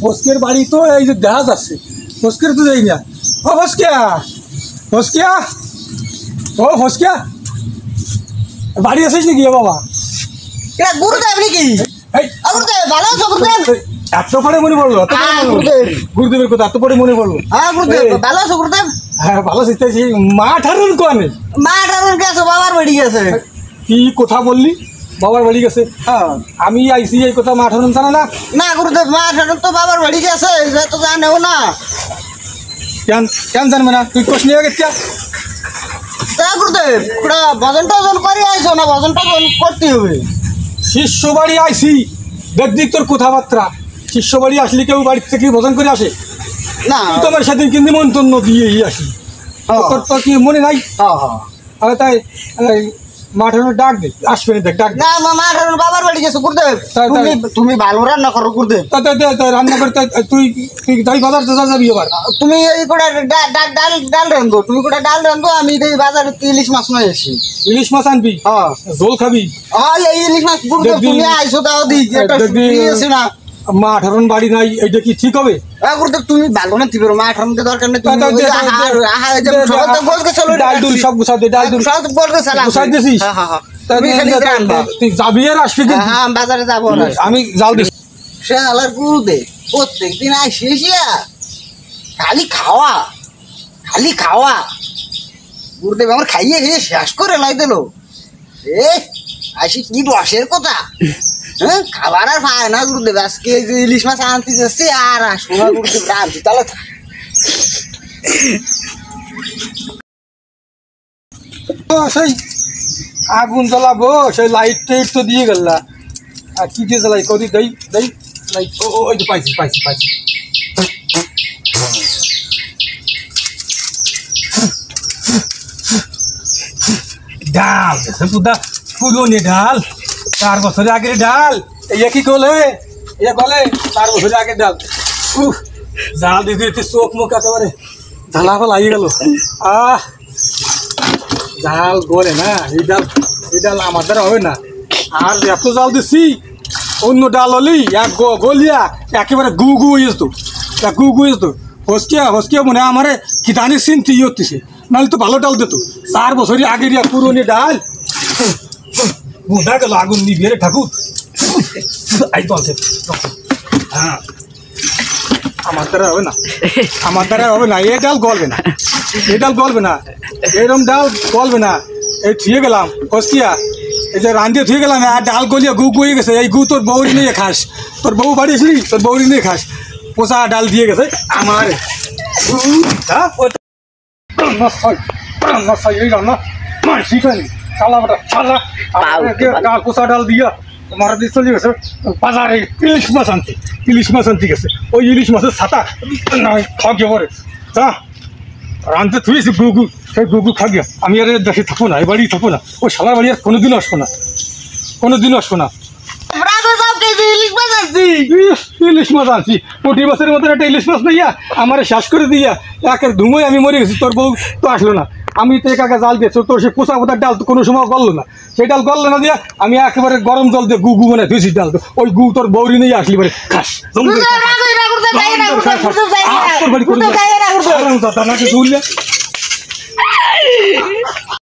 ফসকের বাড়ি তো এই যে দেখা যাচ্ছে, ফসকের তো যাই না। ও ফসকিয়া, ফসকিয়া, ও ফসকিয়া, বাড়ি আসিস নাকি বাবা? গুরুদেব নাকি? গুরুদেব ভালো আছো গুরুদেব? এত পরে মনে পড়লো? গুরুদেবের কথা এত পরে মনে পড়লো? হ্যাঁ গুরুদেব ভালো আছো গুরুদেব? হ্যাঁ ভালো শিখতেছি। মা ঠারুন কোয়ানে? মা ঠারুন গেছে, বাবার বাড়ি গেছে। কি কথা বললি? বাবার বাড়ি গেছে? হ্যাঁ আমি আইসি এই কথা মা ঠারুন জানে না? না গুরুদেব, মা ঠারুন তো বাবার বাড়ি গেছে, তো জানেও না। কেন কেন জানবে না? তুই কোশ নিয়ে গেছিস? গুরুদেব ভজন টজন করে আইসো না? ভজন টজন করতে হবে। শিষ্য বাড়ি আইসি, দেখদিক তোর কথাবার্তা। শিষ্য বাড়ি আসলে কেউ বাড়ি থেকে ভোজন করে আসে না? তোমার সাথে কিন্তু নিমন্ত্রণ দিয়েই আসি। তোর তো কি মনে নাই? হ্যাঁ তাই মাঠানোর ডাক দে, আসবে না, দেখ ডাক না। মা ঠারুন বাবার বাড়ি গেছে গুরুদেব। তুমি ভালো রান্না করো গুরুদেব। রান্না করতে তুই তুই যাই বাজার যাবি এবার। তুমি এই করে ডাল রান্ধো, তুমি করে ডাল রান্ধো, আমি বাজারে ইলিশ মাছ নিয়ে আসি। ইলিশ মাছ আনবি? হ্যাঁ। ঝোল খাবি? এই ইলিশ মাছ গুরুদেব তুমি আইসো দাও দিয়েছি না। মা ঠারুন বাড়ি নাই, এইটা কি ঠিক হবে? গুরুদেব তুমি ভালো না তিবের, মা ঠারুন দরকার নেই। সব গুছাই দে, ডাল দুল সব গুছাই দিছিস? তুই যাবি আর আসবি? হ্যাঁ বাজারে যাবো, আমি যাও দিস। সে আলার গুরুদেব প্রত্যেক দিন আসিয়া খালি খাওয়া খালি খাওয়া। গুরুদেব আমার খাইয়ে খেয়ে শেষ করে লাই দিল। আসি কি রসের কথা, হ্যাঁ খাবার আর পায় না গুরুদেব। আজকে যে ইলিশ মাছ আনতে যাচ্ছে আর আসবো না গুরুদেব, রাখছি তাহলে। সেই আগুন জ্বালাবো, সেই লাইট টাইট তো দিয়ে গেল। আর কি দিয়ে জ্বালাই কদি দেই দেই লাইট? ওই তো পাইছি পাইছি পাইছি। ডাল পুদা পুরনো ডাল, 4 বছর আগের ডাল। এই কি গলে, এ গলে 4 বছর আগের ডাল। জাল দিতে দিতে চোখ মুখ একেবারে ঝালা ফেলা হয়ে গেল। জাল গলে না, এই ডাল আমার দ্বারা হবে না। আর এত জাল দিচ্ছি, অন্য ডাল হলেই এক গলিয়া একেবারে গু গু হয়ে যেত, গু গু হয়ে যেত। হসকিয়া হসকিয়া মনে হয় আমার কিতানি চিনতে ইয়ে হতেছে, নাহলে তো ভালো ডাল দিত। 4 বছরই আগের পুরনো ডাল বোঝা গেল আগুন নিবিয়ে রে ঠাকুর। এই চলছে। হ্যাঁ আমার দ্বারা হবে না, আমার দ্বারা হবে না। এই ডাল গলবে না, এই ডাল গলবে না, এরকম ডাল গলবে না। এই থুয়ে গেলাম হসকিয়া, এই যে রান্ধিয়ে থুয়ে গেলাম, আর ডাল গলিয়ে গু গু হয়ে গেছে। এই গু তোর বউরি নিয়ে খাস, তোর বউ বাড়ি আসলি তোর বউরি নিয়ে খাস। পোষা ডাল দিয়ে গেছে আমার। পোষা ডাল দিয়া মারা দিয়ে চলে গেছে বাজারে ইলিশ মাছ আনতে, ইলিশ মাছ আনতে গেছে। ওই ইলিশ মাছের ছাতা খাওয়া পরে যা রানতে থুয়েছি গুগু, সেই গুগু খাগিয়া আমি আর দেশে থাকবো না, এই বাড়ি থাকবো না। ওই শালার বাড়ি আর কোনোদিনও আসবো না, কোনোদিনও আসবো না। ইলিশ মাছ আনছি প্রতি বছরের মতন একটা ইলিশ মাছ নিয়া আমার শেষ করে দিয়া একের ধুমোয় আমি মরে গেছি। তোর বউ তো আসলো না, আমি তো একা জাল দিয়েছি। তোর সে পোষা পোতার ডাল তো কোনো সময় গললো না, সেই ডাল গললো না দিয়া আমি একেবারে গরম জল দিয়ে গু গু বানাই ধুয়েছি ডাল। ওই গু তোর বৌরি নিয়ে আসলি বাড়ি খাস। তোর বাড়ি করে